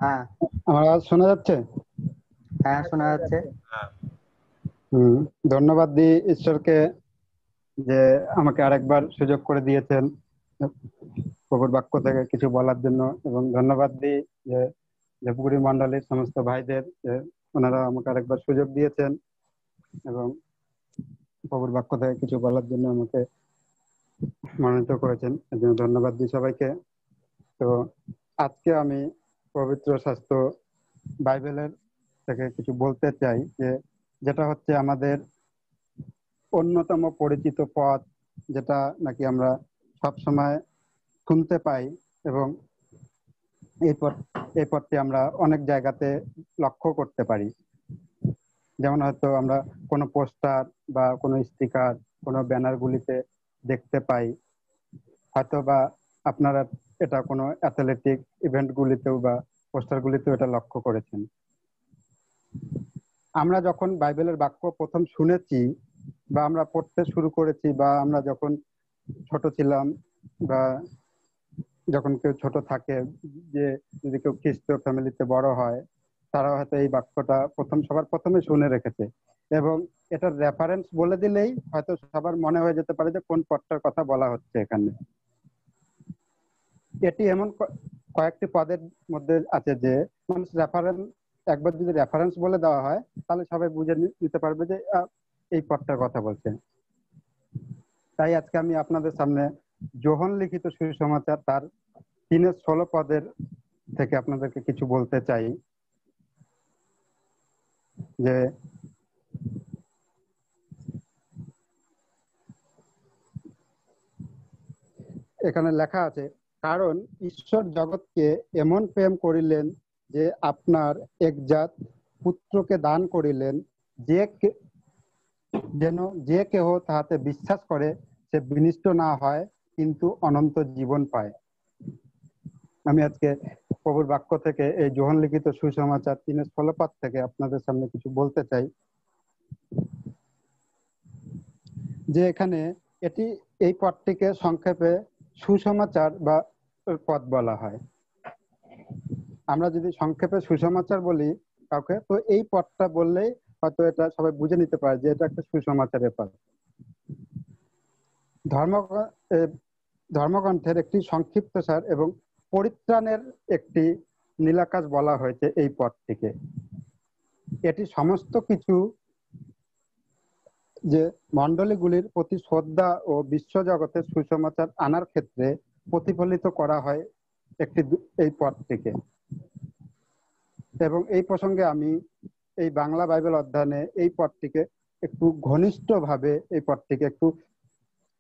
হ্যাঁ। আমার আওয়াজ শোনা যাচ্ছে? হ্যাঁ, শোনা যাচ্ছে। হুম। ধন্যবাদ দিই ঈশ্বরকে যে আমাকে আরেকবার সুযোগ করে দিয়েছেন প্রভুর বাক্য থেকে কিছু বলার জন্য, এবং ধন্যবাদ দিই যে দেবগুড়ি মন্ডলীর সমস্ত ভাইদের যে ওনারা আমাকে আরেকবার সুযোগ দিয়েছেন এবং প্রভুর বাক্য থেকে কিছু বলার জন্য আমাকে মনোনীত করেছেন। এর জন্য ধন্যবাদ দিই সবাইকে। তো আজকে আমি পবিত্র শাস্ত্র বাইবেলের থেকে কিছু বলতে চাই, যেটা হচ্ছে আমাদের অন্যতম পরিচিত পথ, যেটা নাকি আমরা সব সময় শুনতে পাই, এবং এই পথ এই পথটি আমরা অনেক জায়গাতে লক্ষ্য করতে পারি। যেমন হয়তো আমরা কোনো পোস্টার বা কোনো স্টিকার, কোনো ব্যানারগুলিতে দেখতে পাই, হয়তো বা আপনারা এটা কোনো অ্যাথলেটিক ইভেন্টগুলিতেও বা পোস্টারগুলিতেও এটা লক্ষ্য করেছেন। আমরা যখন বাইবেলের বাক্য প্রথম শুনেছি বা আমরা পড়তে শুরু করেছি, বা আমরা যখন ছোট ছিলাম, বা যখন কেউ ছোট থাকে, যে যদি কেউ খ্রিস্ট ফ্যামিলিতে বড় হয়, তারা হয়তো এই বাক্যটা সবার প্রথমে শুনে রেখেছে, এবং এটার রেফারেন্স বলে দিলেই হয়তো সবার মনে হয়ে যেতে পারে যে কোন পদটার কথা বলা হচ্ছে এখানে। এটি এমন কয়েকটি পদের মধ্যে আছে যে মানুষ রেফারেন্স, একবার যদি রেফারেন্স বলে দেওয়া হয় তাহলে সবাই বুঝে নিতে পারবে যে এই পদটার কথা বলছে। তাই আজকে আমি আপনাদের সামনে যোহন লিখিত সুসমাচার তার 3-16 পদের থেকে আপনাদেরকে কিছু বলতে চাই। যে এখানে লেখা আছে, কারণ ঈশ্বর জগৎকে এমন প্রেম করিলেন যে আপনার একজাত পুত্রকে দান করিলেন, যেন যে কেহ তাহাতে বিশ্বাস করে সে বিনষ্ট না হয় কিন্তু অনন্ত জীবন পায়। আমি আজকে প্রভুর বাক্য থেকে এই যোহন লিখিত সুসমাচার 3-16 পদ থেকে আপনাদের সামনে কিছু বলতে চাই। যে এখানে এই পদটিকে সংক্ষেপে সুসমাচার বা পদ বলা হয়। আমরা যদি সংক্ষেপে সুসমাচার বলি কাউকে, তো এই পদটা বললেই হয়তো এটা সবাই বুঝে নিতে পারে যে এটা একটা সুসমাচারের পদ। ধর্মগ্রন্থের একটি সংক্ষিপ্তসার এবং পরিত্রাণের একটি নীলাকাশ বলা হয়েছে এই পদটিকে। এটি সমস্ত কিছু যে মণ্ডলীগুলির প্রতি শ্রদ্ধা ও বিশ্বজগতের সুসমাচার আনার ক্ষেত্রে প্রতিফলিত করা হয় এই পদটিকে। এবং এই প্রসঙ্গে আমি এই বাংলা বাইবেল অধ্যয়নে এই পদটিকে একটু ঘনিষ্ঠভাবে, এই পদটিকে একটু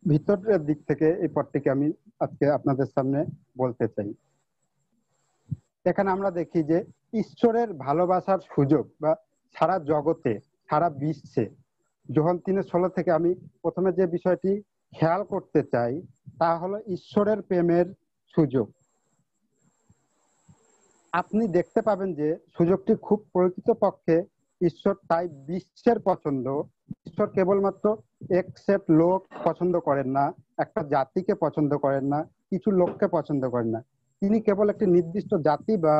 ভিতরের দিক থেকে এই পদটিকে আমি আজকে আপনাদের সামনে বলতে চাই। এখানে আমরা দেখি যে ঈশ্বরের ভালোবাসার সুযোগ বা সারা জগতে, সারা বিশ্বে, যোহন 3:16 থেকে আমি প্রথমে যে বিষয়টি খেয়াল করতে চাই তা হলো ঈশ্বরের প্রেমের সুযোগ। আপনি দেখতে পাবেন যে সুযোগটি খুব প্রকৃতপক্ষে ঈশ্বর তাই বিশ্বের পছন্দ। ঈশ্বর কেবলমাত্র এক সেট লোক পছন্দ করেন না, একটা জাতিকে পছন্দ করেন না, কিছু লোককে পছন্দ করেন না। তিনি কেবল একটি নির্দিষ্ট জাতি বা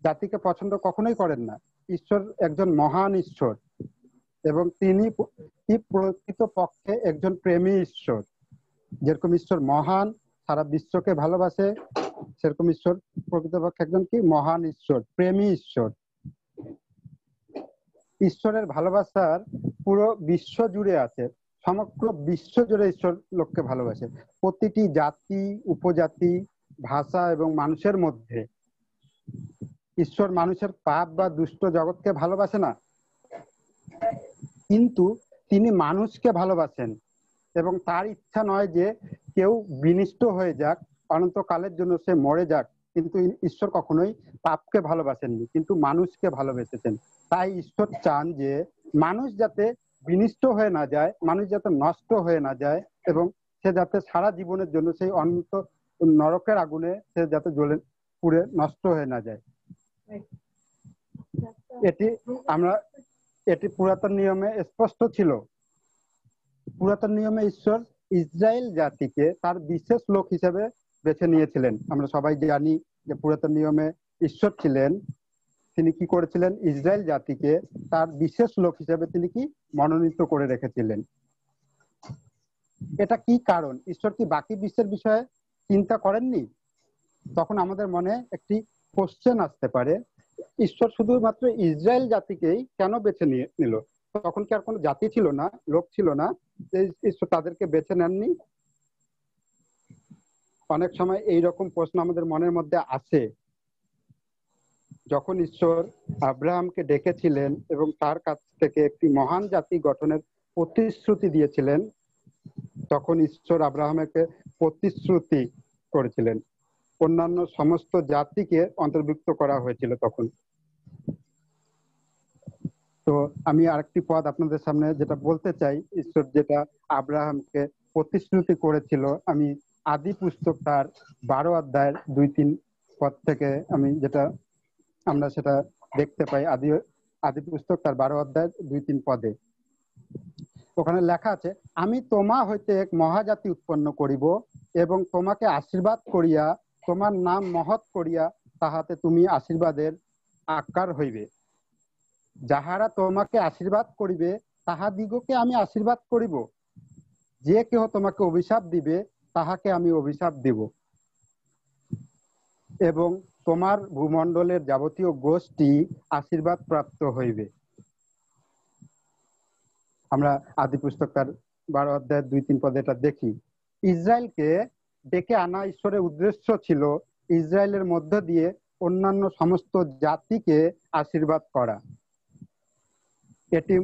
জাতিকে পছন্দ কখনোই করেন না। ঈশ্বর একজন মহান ঈশ্বর, এবং তিনি প্রকৃতপক্ষে একজন প্রেমী ঈশ্বর। যেরকম ঈশ্বর মহান, সারা বিশ্বকে ভালোবাসে, সেরকম ঈশ্বর প্রকৃতপক্ষে একজন কি মহান ঈশ্বর, প্রেমী ঈশ্বর। ঈশ্বরের ভালোবাসার পুরো বিশ্ব জুড়ে আছে, সমগ্র বিশ্ব জুড়ে ঈশ্বর লোককে ভালোবাসে। প্রতিটি জাতি, উপজাতি, ভাষা এবং মানুষের মধ্যে ঈশ্বর মানুষের পাপ বা দুষ্ট জগৎকে ভালোবাসে না, কিন্তু তিনি মানুষকে ভালোবাসেন, এবং তার ইচ্ছা নয় যে কেউ বিনষ্ট হয়ে যাক, অনন্তকালের জন্য সে মরে যাক। কিন্তু ঈশ্বর কখনোই পাপকে ভালোবাসেননি, কিন্তু মানুষকে ভালোবেসেছেন। তাই ঈশ্বর চান যে মানুষ যাতে বিনষ্ট হয়ে না যায়, মানুষ যাতে নষ্ট হয়ে না যায়, এবং সে যাতে সারা জীবনের জন্য সেই অনন্ত নরকের আগুনে সে যাতে জ্বলে পুড়ে নষ্ট হয়ে না যায়। এটি পুরাতন নিয়মে স্পষ্ট ছিল। পুরাতন নিয়মে ঈশ্বর ইসরায়েল জাতিকে তার বিশেষ লোক হিসেবে বেছে নিয়েছিলেন। আমরা সবাই জানি যে পুরাতন নিয়মে ঈশ্বর ছিলেন তিনি কি করেছিলেন, ইসরায়েল জাতিকে তার বিশেষ লোক হিসেবে তিনি কি মনোনীত করে রেখেছিলেন। এটা কি কারণ? ঈশ্বর কি বাকি বিশ্বের বিষয়ে চিন্তা করেননি? তখন আমাদের মনে একটি কোশ্চেন আসতে পারে, ঈশ্বর শুধুমাত্র ইসরায়েল জাতিকেই কেন বেছে নিল? তখন কি আর কোনো জাতি ছিল না, লোক ছিল না যে ঈশ্বর তাদেরকে বেছে নেননি? অনেক সময় এইরকম প্রশ্ন আমাদের মনের মধ্যে আসে। যখন ঈশ্বর আব্রাহামকে ডেকেছিলেন এবং তার কাছ থেকে একটি মহান জাতি গঠনের প্রতিশ্রুতি দিয়েছিলেন, তখন ঈশ্বর আব্রাহামকে প্রতিশ্রুতি করেছিলেন, অন্যান্য সমস্ত জাতিকে অন্তর্ভুক্ত করা হয়েছিল তখন। তো আমি আরেকটি পদ আপনাদের সামনে যেটা বলতে চাই, ঈশ্বর যেটা আব্রাহামকে প্রতিশ্রুতি করেছিল, আমি আদি পুস্তক তার 12 অধ্যায়ের 2-3 পদ থেকে আমি যেটা আমরা সেটা দেখতে পাই। আদি পুস্তক তার 12 অধ্যায়ের 2-3 পদে ওখানে লেখা আছে, আমি তোমা হইতে এক মহাজাতি উৎপন্ন করিব এবং তোমাকে আশীর্বাদ করিয়া তোমার নাম মহৎ করিয়া তাহাতে তুমি আশীর্বাদের আকার হইবে। যাহারা তোমাকে আশীর্বাদ করিবে তাহাদিগকে আমি আশীর্বাদ করিব, যে কেহ তোমাকে অভিশাপ দিবে তাহাকে আমি অভিশাপ দিব, এবং তোমার ভূমণ্ডলের যাবতীয় গোষ্ঠী আশীর্বাদ প্রাপ্ত হইবে। আমরা আদি পুস্তক তার 12 অধ্যায়ের 2-3 পদে এটা দেখি। ইসরায়েলকে ডেকে আনা ঈশ্বরের উদ্দেশ্য ছিল ইসরায়েলের মধ্য দিয়ে অন্যান্য সমস্ত জাতিকে আশীর্বাদ করা। এটি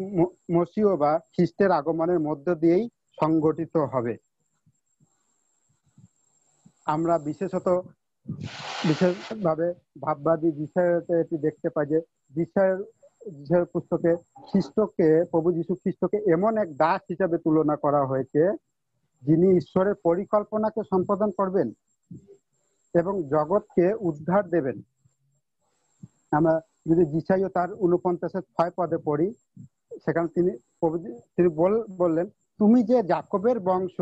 মসীহ বা খ্রিস্টের আগমনের মধ্য দিয়েই সংগঠিত হবে। আমরা বিশেষভাবে ভাববাদী বিষয়তে এটি দেখতে পাই যে যিশায়ার পুস্তকে খ্রিস্টকে, প্রভু যীশু খ্রিস্টকে এমন এক দাস হিসাবে তুলনা করা হয়েছে যিনি ঈশ্বরের পরিকল্পনাকে সম্পাদন করবেন এবং জগৎকে উদ্ধার দেবেন। আমরা যদি যিশায়া তার 49-6 পদে পড়ি, সেখানে তিনি বললেন, তুমি যে যাকবের বংশ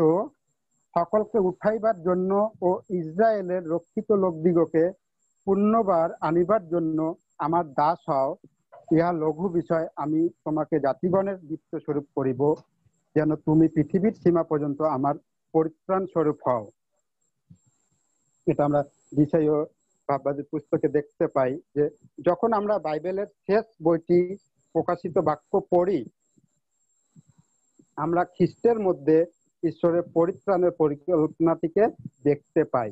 সকলকে উঠাইবার জন্য ও ইসরায়েলের রক্ষিত লোকদিগকে পুনর্বার আনিবার জন্য আমার দাস হও, ইহা লঘু বিষয়। আমি তোমাকে জাতিগণের দীপ্ত স্বরূপ করিব, যেন তুমি পৃথিবীর সীমা পর্যন্ত আমার পরিত্রাণ স্বরূপ হও। এটা আমরা যিশায়া ভাববাদী পুস্তকে দেখতে পাই যে যখন আমরা বাইবেলের শেষ বইটি প্রকাশিত বাক্য পড়ি, আমরা খ্রিস্টের মধ্যে ঈশ্বরের পরিত্রাণের পরিকল্পনাটিকে দেখতে পাই।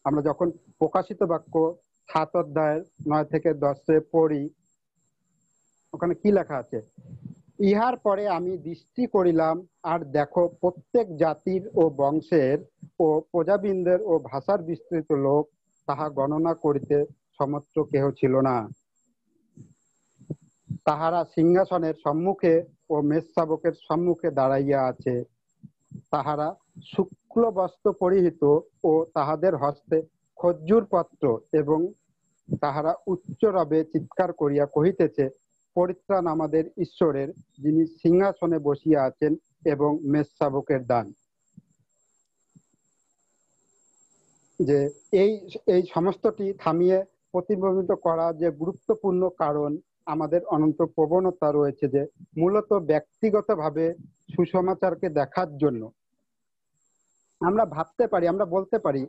আমরা যখন প্রকাশিত বাক্য 7 অধ্যায়ের 9-10 পড়ি, ওখানে কি লেখা আছে, ইহার পরে আমি দৃষ্টি করিলাম, আর দেখো প্রত্যেক জাতির ও বংশের ও প্রজাবৃন্দের ও ভাষার বিস্তৃত লোক, তাহা গণনা করিতে সমর্থ কেহ ছিল না। তাহারা সিংহাসনের সম্মুখে ও মেষশাবকের সম্মুখে দাঁড়াইয়া আছে। তাহারা শুক্ল বস্ত্র পরিহিত ও তাহাদের হস্তে খজ্জুর পত্র, এবং তাহারা উচ্চ রবে চিৎকার করিয়া কহিতেছে, পরিত্রাণ আমাদের ঈশ্বরের, যিনি সিংহাসনে বসিয়া আছেন, এবং মেষশাবকের দান। যে এই সমস্তটি থামিয়ে প্রতিবিম্বিত করা যে গুরুত্বপূর্ণ কারণ, আমাদের অনন্ত প্রবণতা রয়েছে যে মূলত ব্যক্তিগতভাবে সুসমাচারকে দেখার জন্য আমরা ভাবতে পারি, আমরা বলতে পারি,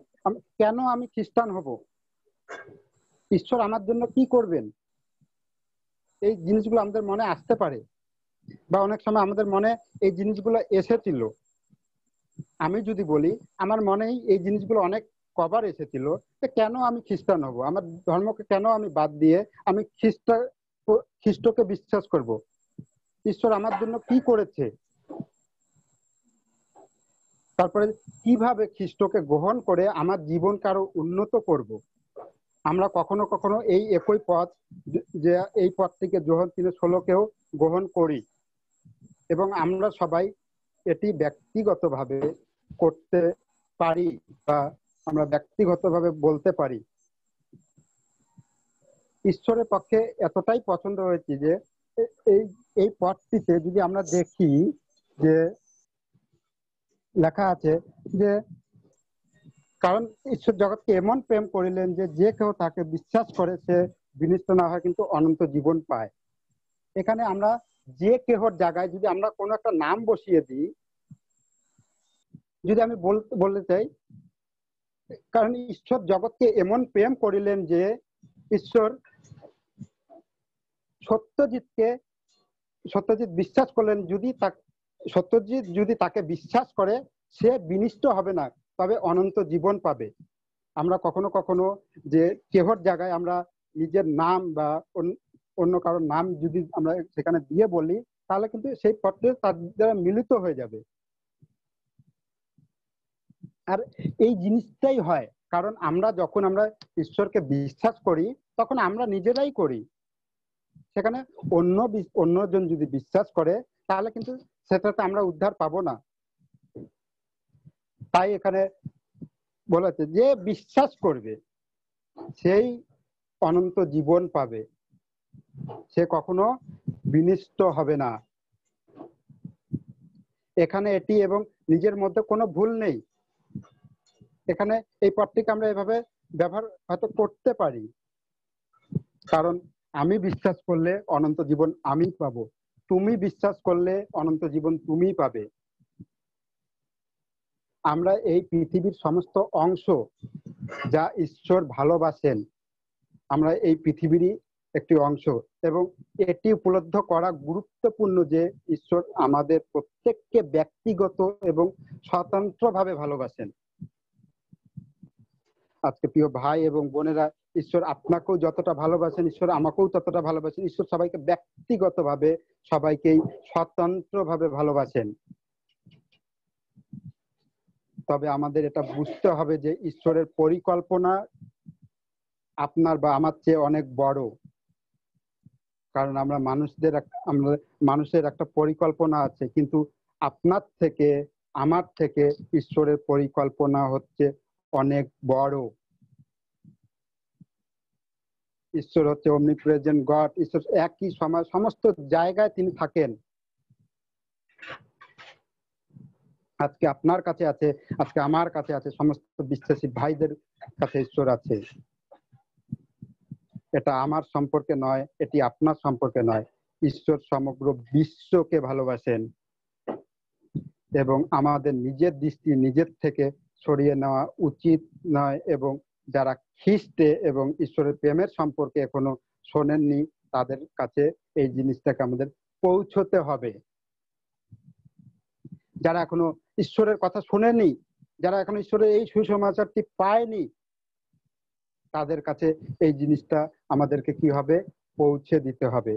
কেন আমি খ্রিস্টান হব, ঈশ্বর আমার জন্য কি করবেন, এই জিনিসগুলো আমাদের মনে আসতে পারে। বা অনেক সময় আমাদের মনে এই জিনিসগুলো এসেছিল। আমি যদি বলি, আমার মনেই এই জিনিসগুলো অনেক কবার এসেছিল যে কেন আমি খ্রিস্টান হব, আমার ধর্মকে কেন আমি বাদ দিয়ে আমি খ্রিস্টকে বিশ্বাস করব, ঈশ্বর আমার জন্য কি করেছে, তারপরে কিভাবে খ্রিস্টকে গ্রহণ করে আমার জীবনকে আরো উন্নত করব। আমরা কখনো কখনো এই একই পথ, যে এই পথটিকে যোহন 3:16-কেও গ্রহণ করি, এবং আমরা সবাই এটি ব্যক্তিগতভাবে করতে পারি, বা আমরা ব্যক্তিগতভাবে বলতে পারি। ঈশ্বরের পক্ষে এতটাই পছন্দ হয়েছে যে এই পথটিতে যদি আমরা দেখি যে লেখা আছে যে কারণ ঈশ্বর জগৎকে এমন প্রেম করিলেন যে যে কেউ তাকে বিশ্বাস করে সে বিনষ্ট না হয় কিন্তু অনন্ত জীবন পায়। এখানে আমরা যে কেহর জায়গায় যদি আমরা কোনো একটা নাম বসিয়ে দিই, যদি আমি বলতে চাই, কারণ ঈশ্বর জগৎকে এমন প্রেম করিলেন যে ঈশ্বর সত্যজিৎ বিশ্বাস করলেন, সত্যজিৎ যদি তাকে বিশ্বাস করে সে বিনষ্ট হবে না, তবে অনন্ত জীবন পাবে। আমরা কখনো কখনো যে কেহর জায়গায় আমরা নিজের নাম বা অন্য কারোর নাম যদি আমরা সেখানে দিয়ে বলি, তাহলে কিন্তু সেই পথে তার দ্বারা মিলিত হয়ে যাবে। আর এই জিনিসটাই হয়, কারণ যখন আমরা ঈশ্বরকে বিশ্বাস করি তখন আমরা নিজেরাই করি। সেখানে অন্যজন যদি বিশ্বাস করে তাহলে কিন্তু সেটাতে আমরা উদ্ধার পাবো না। তাই এখানে বলেছে যে বিশ্বাস করবে সেই অনন্ত জীবন পাবে, সে কখনো বিনষ্ট হবে না। এখানে এটি এবং নিজের মধ্যে কোনো ভুল নেই। এখানে এই পদটিকে আমরা এভাবে ব্যবহার হয়তো করতে পারি, কারণ আমি বিশ্বাস করলে অনন্ত জীবন আমি পাবো, তুমি বিশ্বাস করলে অনন্ত জীবন তুমি পাবে। আমরা এই পৃথিবীর সমস্ত অংশ যা ঈশ্বর ভালোবাসেন, আমরা এই পৃথিবীরই একটি অংশ, এবং এটি উপলব্ধ করা গুরুত্বপূর্ণ যে ঈশ্বর আমাদের প্রত্যেককে ব্যক্তিগত এবং স্বতন্ত্রভাবে ভালোবাসেন। আজকে প্রিয় ভাই এবং বোনেরা, ঈশ্বর আপনাকেও যতটা ভালোবাসেন, ঈশ্বর আমাকেও ততটা ভালোবাসেন। ঈশ্বর সবাইকে ব্যক্তিগতভাবে, সবাইকেই স্বতন্ত্রভাবে ভালোবাসেন। তবে আমাদের এটা বুঝতে হবে যে ঈশ্বরের পরিকল্পনা আপনার বা আমার চেয়ে অনেক বড়, কারণ আমরা মানুষের একটা পরিকল্পনা আছে, কিন্তু আপনার থেকে আমার থেকে ঈশ্বরের পরিকল্পনা হচ্ছে অনেক বড়। ঈশ্বর হচ্ছে omnipresent গড। ঈশ্বর একই সময় সমস্ত জায়গায় তিনি থাকেন। আজকে আপনার কাছে আছে, আজকে আমার কাছে আছে, সমস্ত বিশ্বাসী ভাইদের কাছে ঈশ্বর আছে। এটা আমার সম্পর্কে নয়, এটি আপনার সম্পর্কে নয়। ঈশ্বর সমগ্র বিশ্বকে ভালোবাসেন এবং আমাদের নিজের দৃষ্টি নিজের থেকে সরিয়ে নেওয়া উচিত নয়। এবং যারা খ্রিস্টে এবং ঈশ্বরের প্রেমের সম্পর্কে এখনো শোনেননি, তাদের কাছে এই জিনিসটাকে আমাদের পৌঁছতে হবে। যারা এখনো ঈশ্বরের কথা শোনেনি, যারা এখনো ঈশ্বরের এই সুসমাচারটি পায়নি, তাদের কাছে এই জিনিসটা আমাদেরকে কি হবে, পৌঁছে দিতে হবে।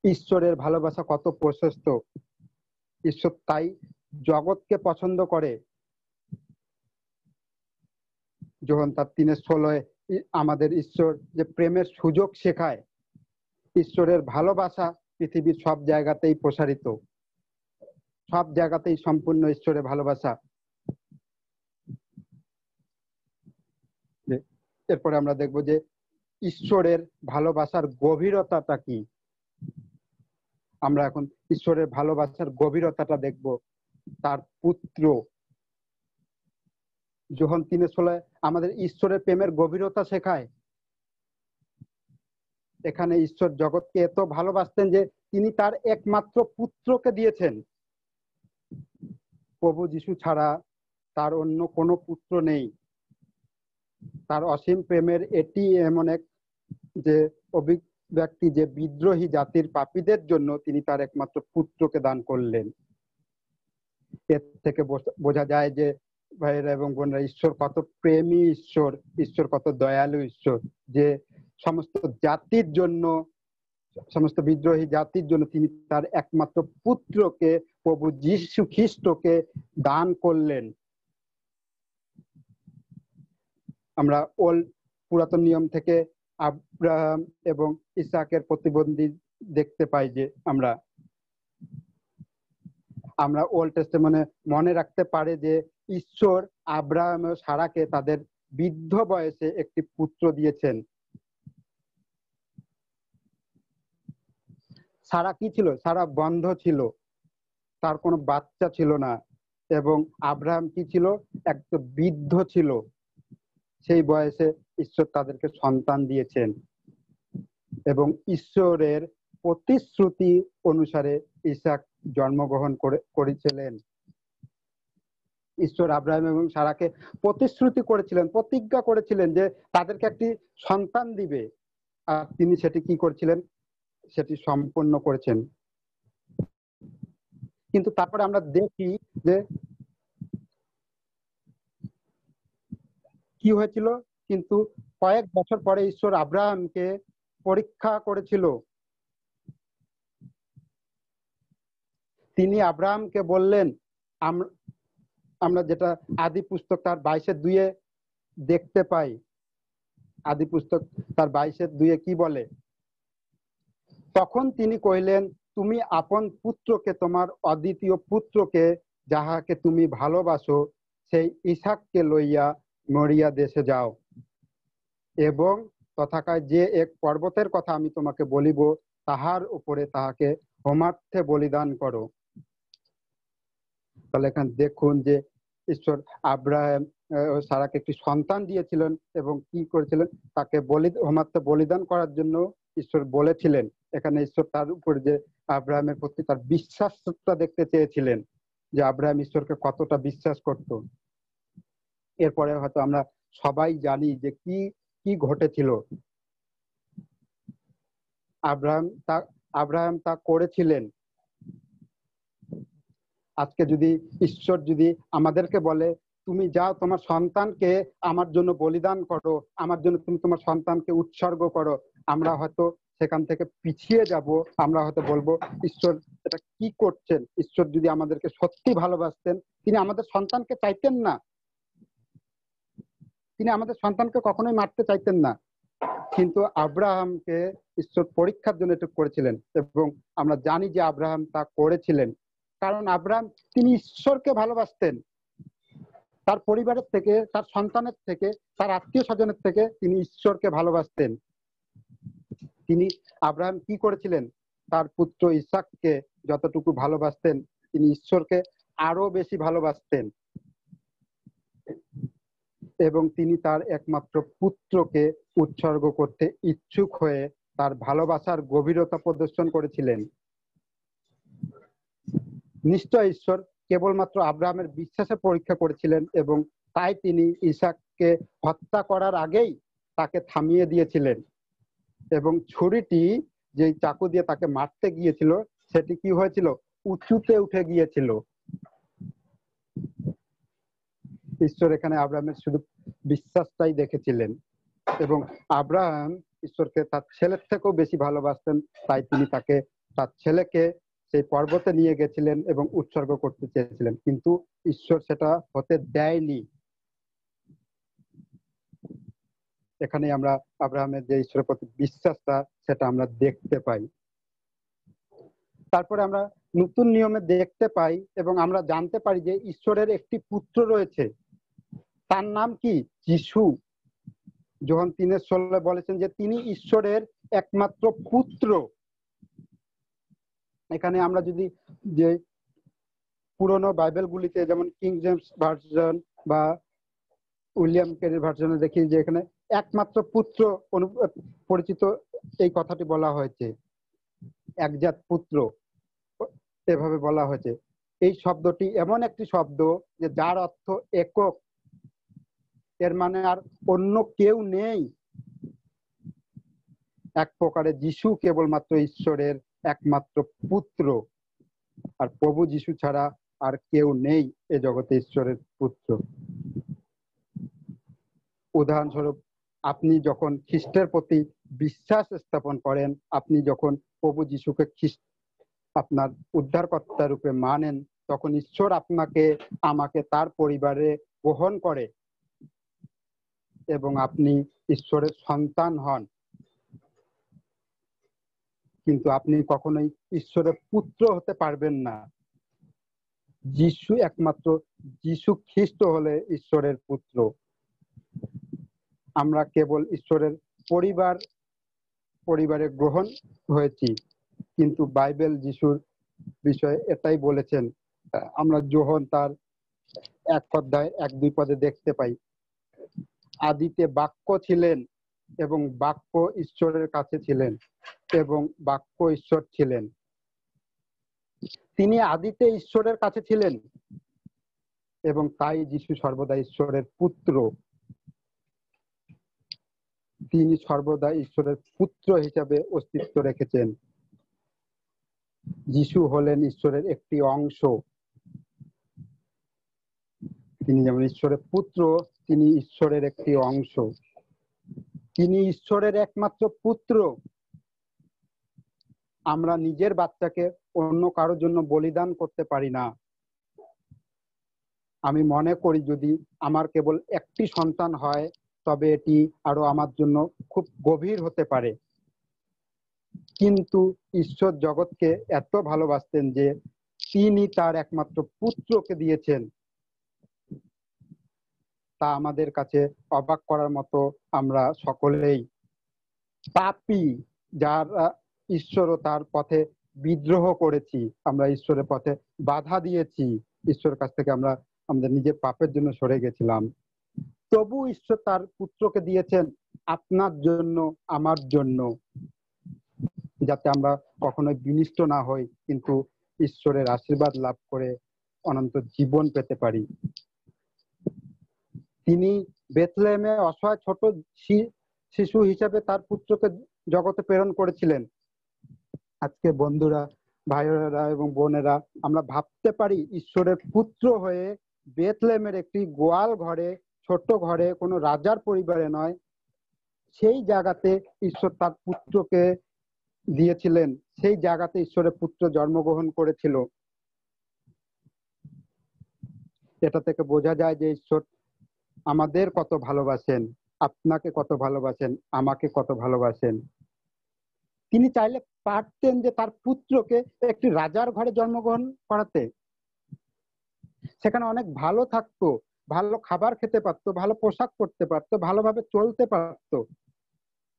ঈশ্বরের ভালোবাসা কত প্রশস্ত, ঈশ্বর তাই জগৎকে পছন্দ করে। যখন তার 3:16 আমাদের ঈশ্বর যে প্রেমের সুযোগ শেখায়, ঈশ্বরের ভালোবাসা পৃথিবীর সব জায়গাতেই প্রসারিত, সব জায়গাতেই সম্পূর্ণ ঈশ্বরের ভালোবাসা। এরপরে আমরা দেখব যে ঈশ্বরের ভালোবাসার গভীরতাটা কি। আমরা এখন ঈশ্বরের ভালোবাসার গভীরতাটা দেখব। তার পুত্র যোহন 3:16 আমাদের ঈশ্বরের প্রেমের গভীরতা শেখায়। এখানে ঈশ্বর জগৎকে এত ভালোবাসতেন যে তিনি তার একমাত্র পুত্রকে দিয়েছেন। প্রভু যিশু ছাড়া তার অন্য কোনো পুত্র নেই। তার অসীম প্রেমের এটি এমন এক যে অভিব্যক্তি যে বিদ্রোহী জাতির পাপীদের জন্য তিনি তার একমাত্র পুত্রকে দান করলেন। এর থেকে বোঝা যায় যে ভাইয়েরা এবং বোনেরা, ঈশ্বর কত প্রেমী ঈশ্বর, ঈশ্বর কত দয়ালু ঈশ্বর, যে সমস্ত জাতির জন্য, সমস্ত বিদ্রোহী জাতির জন্য তিনি তার একমাত্র পুত্রকে, প্রভু যীশু খ্রিস্টকে দান করলেন। আমরা পুরাতন নিয়ম থেকে আব্রাহাম এবং ইসাকের প্রতিবন্ধী দেখতে পাই যে আমরা ওল্ড টেস্টামেন্টে মনে রাখতে পারে যে ঈশ্বর আব্রাহাম ও সারাকে তাদের বৃদ্ধ বয়সে একটি পুত্র দিয়েছেন। সারা কি ছিল? সারা বন্ধ ছিল, তার কোনো বাচ্চা ছিল না, এবং আব্রাহাম কি ছিল, একটা বৃদ্ধ ছিল। সেই বয়সে ঈশ্বর তাদেরকে সন্তান দিয়েছেন এবং ঈশ্বরের প্রতিশ্রুতি অনুসারে ইসাক জন্মগ্রহণ করেছিলেন। ঈশ্বর আব্রাহাম এবং সারাকে প্রতিশ্রুতি করেছিলেন, প্রতিজ্ঞা করেছিলেন যে তাদেরকে একটি সন্তান দিবে, আর তিনি সেটি কি করেছিলেন, সেটি সম্পন্ন করেছেন। কিন্তু তারপরে আমরা দেখি যে কি হয়েছিল। কিন্তু কয়েক বছর পরে ঈশ্বর আব্রাহামকে পরীক্ষা করেছিল। তিনি আব্রাহামকে বললেন, আমরা যেটা আদি পুস্তক তার 22-2 দেখতে পাই। আদি পুস্তক তার 22-2 কি বলে, তখন তিনি কইলেন, তুমি আপন পুত্রকে, তোমার অদ্বিতীয় পুত্রকে, যাহাকে তুমি ভালোবাসো, সেই ইসাককে লইয়া মরিয়া দেশে যাও, এবং তথাকায় যে এক পর্বতের কথা আমি তোমাকে বলিব, তাহার উপরে তাহাকে হোমার্থে বলিদান করো। তাহলে এখানে দেখুন যে ঈশ্বর আব্রাহাম ও সারাকে একটি সন্তান দিয়েছিলেন এবং কি করেছিলেন, তাকে হোমার্থে বলিদান করার জন্য ঈশ্বর বলেছিলেন। এখানে ঈশ্বর তার উপর যে আব্রাহামের প্রতি তার বিশ্বাসটা দেখতে চেয়েছিলেন, যে আব্রাহাম ঈশ্বরকে কতটা বিশ্বাস করত। এরপরে হয়তো আমরা সবাই জানি যে কি কি ঘটেছিল। আব্রাহাম তা করেছিলেন। আজকে যদি ঈশ্বর যদি আমাদেরকে বলে, তুমি যাও তোমার সন্তানকে আমার জন্য বলিদান করো, আমার জন্য তুমি তোমার সন্তানকে উৎসর্গ করো, আমরা হয়তো সেখান থেকে পিছিয়ে যাব। আমরা হয়তো বলবো, ঈশ্বর এটা কি করছেন। ঈশ্বর যদি আমাদেরকে সত্যি ভালোবাসতেন, তিনি আমাদের সন্তানকে চাইতেন না, তিনি আমাদের সন্তানকে কখনোই মারতে চাইতেন না। কিন্তু আব্রাহামকে ঈশ্বর পরীক্ষার জন্য এটা করেছিলেন, এবং আমরা জানি যে আব্রাহাম তা করেছিলেন। কারণ আব্রাহাম তিনি ঈশ্বরকে ভালোবাসতেন, তার পরিবারের থেকে, তার সন্তানের থেকে, তার আত্মীয় স্বজনের থেকে তিনি ঈশ্বরকে ভালোবাসতেন। তিনি আব্রাহাম কি করেছিলেন, তার পুত্র ইসাককে যতটুকু ভালোবাসতেন, তিনি ঈশ্বরকে আরো বেশি ভালোবাসতেন, এবং তিনি তার একমাত্র পুত্রকে উৎসর্গ করতে ইচ্ছুক হয়ে তার ভালোবাসার গভীরতা প্রদর্শন করেছিলেন। নিশ্চয় ঈশ্বর কেবলমাত্র আব্রাহামের বিশ্বাসে পরীক্ষা করেছিলেন, এবং তাই তিনি ইসাককে হত্যা করার আগেই তাকে থামিয়ে দিয়েছিলেন, এবং ছুরিটি যে চাকু দিয়ে তাকে মারতে গিয়েছিল, সেটি কি হয়েছিল, উঁচুতে উঠে গিয়েছিল। ঈশ্বর এখানে আব্রাহামের শুধু বিশ্বাসটাই দেখেছিলেন, এবং আব্রাহাম ঈশ্বরকে তার ছেলের থেকেও বেশি ভালোবাসতেন। তাই তিনি তাকে, তার ছেলেকে সেই পর্বতে নিয়ে গেছিলেন এবং উৎসর্গ করতে চেয়েছিলেন, কিন্তু ঈশ্বর সেটা হতে দেয়নি। এখানে আমরা আব্রাহামের যে ঈশ্বরের প্রতি বিশ্বাসটা, সেটা আমরা দেখতে পাই। তারপরে আমরা নতুন নিয়মে দেখতে পাই এবং আমরা জানতে পারি যে ঈশ্বরের একটি পুত্র রয়েছে, তার নাম কি, যিশু। যোহান 3:16 বলেছেন যে তিনি ঈশ্বরের একমাত্র পুত্র। এখানে আমরা যদি যে পুরনো বাইবেলগুলিতে, যেমন কিং জেমস ভার্সন বা উইলিয়াম কেরির ভার্সনে দেখি যে এখানে একমাত্র পুত্র পরিচিত এই কথাটি বলা হয়েছে, একজাত পুত্র এভাবে বলা হয়েছে। এই শব্দটি এমন একটি শব্দ যে যার অর্থ একক, এর মানে আর অন্য কেউ নেই। এক প্রকারে যিশু কেবলমাত্র ঈশ্বরের একমাত্র পুত্র, আর প্রভু যিশু ছাড়া আর কেউ নেই এ জগতে ঈশ্বরের পুত্র। উদাহরণস্বরূপ, আপনি যখন খ্রিস্টের প্রতি বিশ্বাস স্থাপন করেন, আপনি যখন প্রভু যিশুকে আপনার উদ্ধারকর্তা রূপে মানেন, তখন ঈশ্বর আপনাকে, আমাকে তার পরিবারে গ্রহণ করে এবং আপনি ঈশ্বরের সন্তান হন। কিন্তু আপনি কখনোই ঈশ্বরের পুত্র হতে পারবেন না। যিশু, একমাত্র যিশু খ্রিস্ট হলে ঈশ্বরের পুত্র। আমরা কেবল ঈশ্বরের পরিবারে গ্রহণ হয়েছি, কিন্তু বাইবেল যিশুর বিষয়ে এটাই বলেছেন। আমরা যোহন তার 1 অধ্যায় 1-2 পদে দেখতে পাই। আদিতে বাক্য ছিলেন এবং বাক্য ঈশ্বরের কাছে ছিলেন এবং বাক্য ঈশ্বর ছিলেন। তিনি আদিতে ঈশ্বরের কাছে ছিলেন এবং তাই যিশু সর্বদা ঈশ্বরের পুত্র। তিনি সর্বদা ঈশ্বরের পুত্র হিসাবে অস্তিত্ব রেখেছেন। যিশু হলেন ঈশ্বরের একটি অংশ। তিনি যেমন ঈশ্বরের পুত্র, তিনি ঈশ্বরের একটি অংশ। তিনি ঈশ্বরের একমাত্র পুত্র। আমরা নিজের বাচ্চাকে অন্য কারোর জন্য বলিদান করতে পারি না। আমি মনে করি যদি আমার কেবল একটি সন্তান হয় তবে এটি আরো আমার জন্য খুব গভীর হতে পারে। কিন্তু ঈশ্বর জগৎকে এত ভালোবাসতেন যে তিনি তার একমাত্র পুত্রকে দিয়েছেন। তা আমাদের কাছে অবাক করার মতো। আমরা সকলেই পাপী, যারা ঈশ্বর ও তার পথে বিদ্রোহ করেছি। আমরা ঈশ্বরের পথে বাধা দিয়েছি। ঈশ্বরের কাছ থেকে আমরা আমাদের নিজের পাপের জন্য সরে গেছিলাম। তবু ঈশ্বর তার পুত্রকে দিয়েছেন আপনার জন্য, আমার জন্য, যাতে আমরা কখনোই বিনষ্ট না হই, কিন্তু ঈশ্বরের আশীর্বাদ লাভ করে অনন্ত জীবন পেতে পারি। তিনি বেথলেহেমে অসহায় ছোট শিশু হিসেবে তার পুত্রকে জগতে প্রেরণ করেছিলেন। আজকে বন্ধুরা, ভাইয়েরা এবং বোনেরা, আমরা ভাবতে পারি ঈশ্বরের পুত্র হয়ে বেথলেহেমের একটি গোয়াল ঘরে, ছোট ঘরে, কোনো রাজার পরিবারে নয়, সেই জায়গাতে ঈশ্বর তার পুত্রকে দিয়েছিলেন। সেই জায়গাতে ঈশ্বরের পুত্র জন্মগ্রহণ করেছিল। এটা থেকে বোঝা যায় যে ঈশ্বর আমাদের কত ভালোবাসেন, আপনাকে কত ভালোবাসেন, আমাকে কত ভালোবাসেন। তিনি চাইলে পারতেন যে তার পুত্রকে একটি রাজার ঘরে জন্মগ্রহণ করাতে। সেখানে অনেক ভালো থাকতো, ভালো খাবার খেতে পারতো, ভালো পোশাক পরতে পারতো, ভালোভাবে চলতে পারতো,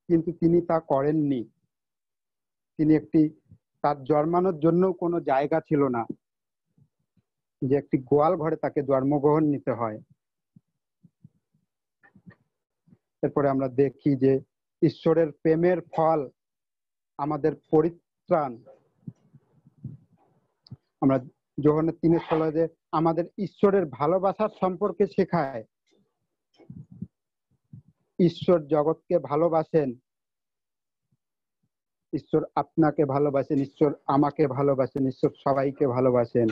কিন্তু তিনি তা করেননি। তিনি তার জন্মানোর জন্য কোনো জায়গা ছিল না, যে একটি গোয়াল ঘরে তাকে জন্মগ্রহণ নিতে হয়। এরপরে আমরা দেখি যে ঈশ্বরের প্রেমের ফল আমাদের পরিত্রাণ। আমরা যোহানের 3:16 আমাদের ঈশ্বরের ভালোবাসার সম্পর্কে শেখায়। ঈশ্বর জগৎকে ভালোবাসেন, ঈশ্বর আপনাকে ভালোবাসেন, ঈশ্বর আমাকে ভালোবাসেন, ঈশ্বর সবাইকে ভালোবাসেন।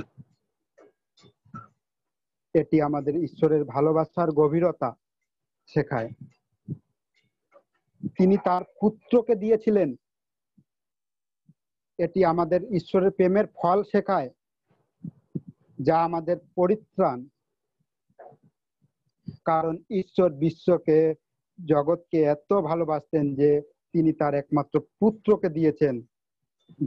এটি আমাদের ঈশ্বরের ভালোবাসার গভীরতা শেখায়। তিনি তার পুত্রকে দিয়েছিলেন, এটি আমাদের ঈশ্বরের প্রেমের ফল শেখায়, যা আমাদের পরিত্রাণ। কারণ ঈশ্বর বিশ্বকে, জগৎকে এত ভালোবাসতেন যে তিনি তার একমাত্র পুত্রকে দিয়েছেন,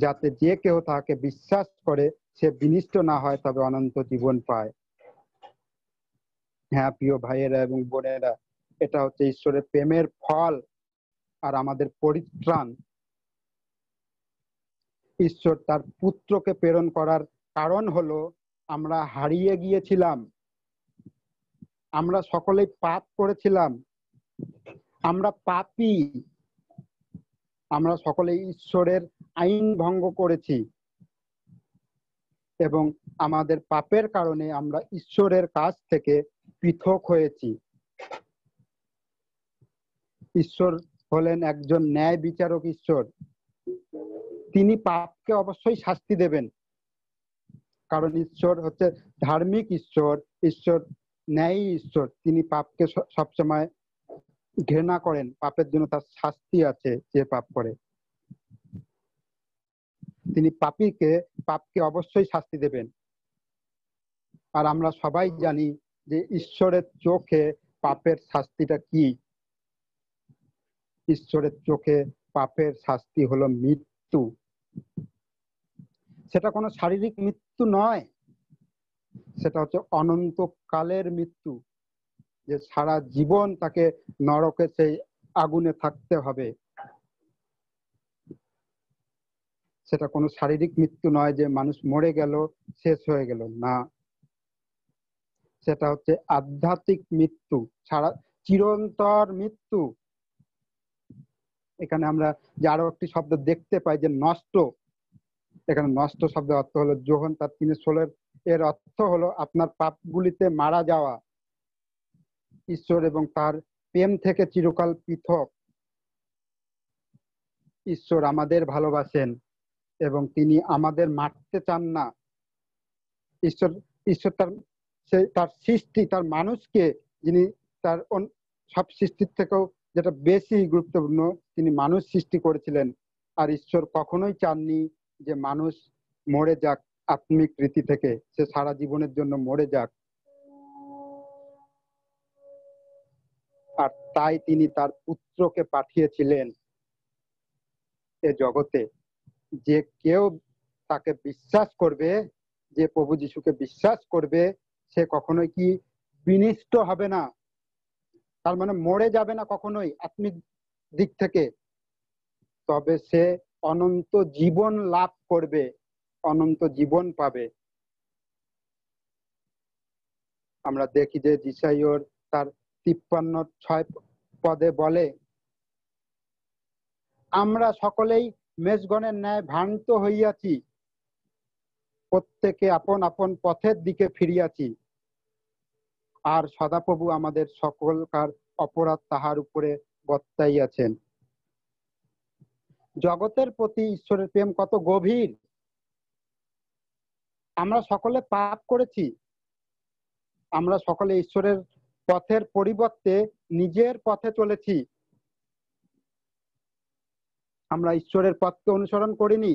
যাতে যে কেউ তাকে বিশ্বাস করে সে বিনষ্ট না হয়, তবে অনন্ত জীবন পায়। হ্যাঁ প্রিয় ভাইয়েরা এবং বোনেরা, এটা হচ্ছে ঈশ্বরের প্রেমের ফল আর আমাদের পরিত্রাণ। ঈশ্বর তার পুত্রকে প্রেরণ করার কারণ হলো আমরা হারিয়ে গিয়েছিলাম, আমরা সকলেই পাপ করেছিলাম, আমরা পাপী, আমরা সকলেই ঈশ্বরের আইন ভঙ্গ করেছি এবং আমাদের পাপের কারণে আমরা ঈশ্বরের কাছ থেকে পৃথক হয়েছি। ঈশ্বর হলেন একজন ন্যায় বিচারক ঈশ্বর। তিনি পাপকে অবশ্যই শাস্তি দেবেন, কারণ ঈশ্বর হচ্ছে ধার্মিক ঈশ্বর, ঈশ্বর ন্যায়ী ঈশ্বর। তিনি পাপকে সবসময় ঘৃণা করেন, পাপের জন্য তার শাস্তি আছে যে পাপ করে। তিনি পাপকে অবশ্যই শাস্তি দেবেন। আর আমরা সবাই জানি যে ঈশ্বরের চোখে পাপের শাস্তিটা কি। ঈশ্বরের চোখে পাপের শাস্তি হলো মৃত্যু। সেটা কোনো শারীরিক মৃত্যু নয়, সেটা হচ্ছে অনন্তকালের মৃত্যু, যে সারা জীবন তাকে নরকে সেই আগুনে থাকতে হবে। সেটা কোনো শারীরিক মৃত্যু নয় যে মানুষ মরে গেল, শেষ হয়ে গেল, না, সেটা হচ্ছে আধ্যাত্মিক মৃত্যু, সারা চিরন্তর মৃত্যু। এখানে আমরা যে আরো একটি শব্দ দেখতে পাই যে নষ্ট। এখানে নষ্ট শব্দের অর্থ হলো যোহন তার 3:16 এর অর্থ হলো আপনার পাপগুলিতে মারা যাওয়া, ঈশ্বর এবং তার প্রেম থেকে চিরকাল পৃথক। ঈশ্বর আমাদের ভালোবাসেন এবং তিনি আমাদের মারতে চান না। ঈশ্বর ঈশ্বর তার সৃষ্টি, তার মানুষকে, যিনি তার সব সৃষ্টির থেকেও যেটা বেশি গুরুত্বপূর্ণ, তিনি মানুষ সৃষ্টি করেছিলেন। আর ঈশ্বর কখনোই চাননি যে মানুষ মরে যাক আত্মিক রীতি থেকে, সে সারা জীবনের জন্য মরে যাক। আর তাই তিনি তার পুত্রকে পাঠিয়েছিলেন এ জগতে, যে কেউ তাকে বিশ্বাস করবে, যে প্রভু যিশুকে বিশ্বাস করবে, সে কখনোই কি বিনষ্ট হবে না, তার মানে মরে যাবে না কখনোই আত্মিক দিক থেকে, তবে সে অনন্ত জীবন লাভ করবে, অনন্ত জীবন পাবে। আমরা দেখি যে যিশাইয়র তার 53:6 বলে, আমরা সকলেই মেষগণের ন্যায় ভ্রান্ত হইয়াছি, প্রত্যেকে আপন আপন পথের দিকে ফিরিয়াছি, আর সদাপ্রভু আমাদের সকলকার অপরাধ তাহার উপরে বর্তাইয়াছেন। জগতের প্রতি ঈশ্বরের প্রেম কত গভীর! আমরা সকলে পাপ করেছি, আমরা সকলে ঈশ্বরের পথের পরিবর্তে নিজের পথে চলেছি। আমরা ঈশ্বরের পথকে অনুসরণ করিনি,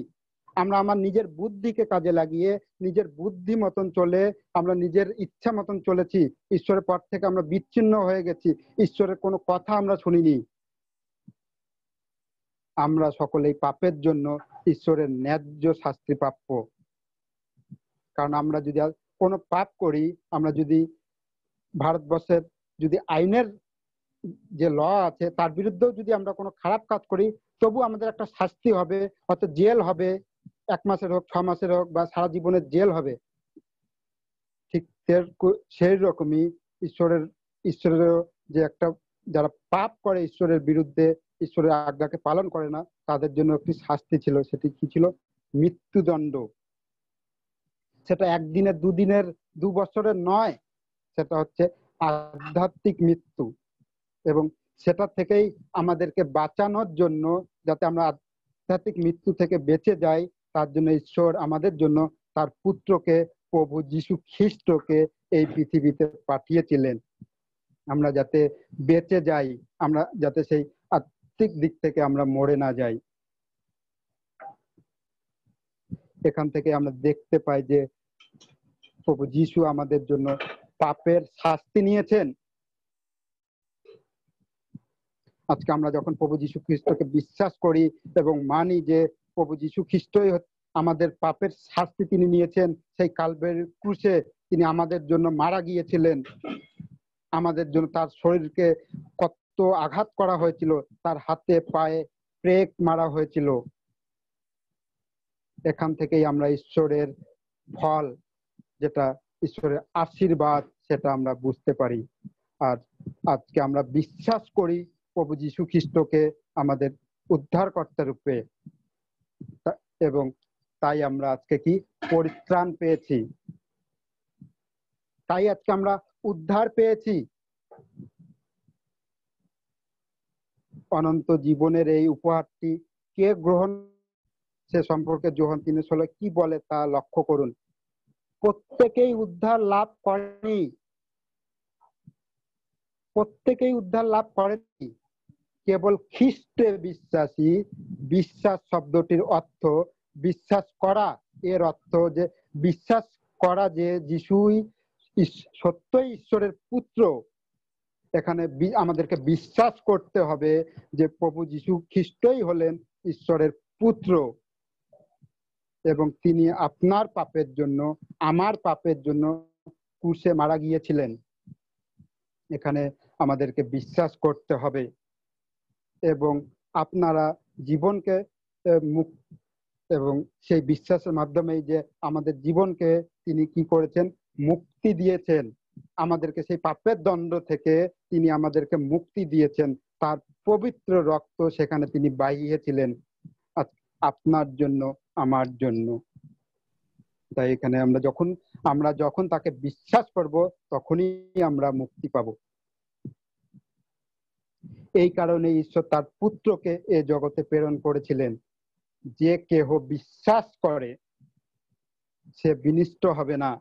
আমরা আমার নিজের বুদ্ধিকে কাজে লাগিয়ে নিজের বুদ্ধি মতন চলে আমরা নিজের ইচ্ছা মতন চলেছি। ঈশ্বরের পথ থেকে আমরা বিচ্ছিন্ন হয়ে গেছি, ঈশ্বরের কোনো কথা আমরা শুনিনি। আমরা সকলেই পাপের জন্য ঈশ্বরের ন্যায্য শাস্তি প্রাপ্য। কারণ আমরা যদি কোনো পাপ করি, আমরা যদি ভারতবর্ষের যদি আইনের যে ল আছে তার বিরুদ্ধেও যদি আমরা কোনো খারাপ কাজ করি, তবু আমাদের একটা শাস্তি হবে, হয়তো জেল হবে, 1 মাসের হোক, 6 মাসের হোক, বা সারা জীবনের জেল হবে। ঠিক সেই রকমই ঈশ্বরের যে একটা, যারা পাপ করে ঈশ্বরের বিরুদ্ধে, ঈশ্বরের আজ্ঞাকে পালন করে না, তাদের জন্য একটি শাস্তি ছিল। সেটি কি ছিল? মৃত্যুদণ্ড। সেটা 1 দিনের, 2 দিনের, 2 বছরের নয়, সেটা হচ্ছে আধ্যাত্মিক মৃত্যু। এবং সেটা থেকেই আমাদেরকে বাঁচানোর জন্য, যাতে আমরা আধ্যাত্মিক মৃত্যু থেকে বেঁচে যাই, তার জন্য ঈশ্বর আমাদের জন্য তার পুত্রকে, প্রভু যীশু খ্রিস্টকে এই পৃথিবীতে পাঠিয়েছিলেন, আমরা যাতে বেঁচে যাই, আমরা যাতে সেই আত্মিক দিক থেকে আমরা মরে না যাই। এখান থেকে আমরা দেখতে পাই যে প্রভু যীশু আমাদের জন্য পাপের শাস্তি নিয়েছেন। আজকে আমরা যখন প্রভু যীশু খ্রিস্টকে বিশ্বাস করি এবং মানি যে প্রভু যীশু খ্রিস্টই আমাদের পাপের শাস্তি তিনি নিয়েছেন, সেই কালভারির ক্রুশে তিনি আমাদের জন্য মারা গিয়েছিলেন, আমাদের জন্য তার শরীরকে কত আঘাত করা হয়েছিল, তার হাতে পায়ে প্রেক মারা হয়েছিল। এখান থেকেই আমরা ঈশ্বরের ফল, যেটা ঈশ্বরের আশীর্বাদ, সেটা আমরা বুঝতে পারি। আর আজকে আমরা বিশ্বাস করি প্রভু যীশু খ্রিস্টকে আমাদের উদ্ধারকর্তা রূপে, এবং তাই আমরা আজকে কি পরিত্রাণ পেয়েছি, তাই আজকে আমরা উদ্ধার পেয়েছি। অনন্ত জীবনের এই উপহারটি কে গ্রহণ, সে সম্পর্কে যোহন 3:16 কি বলে তা লক্ষ্য করুন। প্রত্যেকেই উদ্ধার লাভ করেনি, প্রত্যেকেই উদ্ধার লাভ করেনি, কেবল খ্রিস্টে বিশ্বাসী। বিশ্বাস শব্দটির অর্থ বিশ্বাস করা, এর অর্থ যে বিশ্বাস করা যে যিশুই সত্যই ঈশ্বরের পুত্র। এখানে আমাদেরকে বিশ্বাস করতে হবে যে প্রভু যীশু খ্রিস্টই হলেন ঈশ্বরের পুত্র, এবং তিনি আপনার পাপের জন্য, আমার পাপের জন্য ক্রুশে মারা গিয়েছিলেন। এখানে আমাদেরকে বিশ্বাস করতে হবে, এবং আপনারা জীবনকে এবং সেই বিশ্বাসের মাধ্যমেই যে আমাদের জীবনকে তিনি কি করেছেন, মুক্তি দিয়েছেন। আমাদেরকে সেই পাপের দণ্ড থেকে তিনি আমাদেরকে মুক্তি দিয়েছেন, তার পবিত্র রক্ত সেখানে তিনি বাহিয়েছিলেন আপনার জন্য, আমার জন্য। তাই এখানে আমরা যখন তাকে বিশ্বাস করব তখনই আমরা মুক্তি পাব। এই কারণে ঈশ্বর তার পুত্রকে এ জগতে প্রেরণ করেছিলেন। যে কেহ বিশ্বাস করে সে বিনষ্ট হবে না,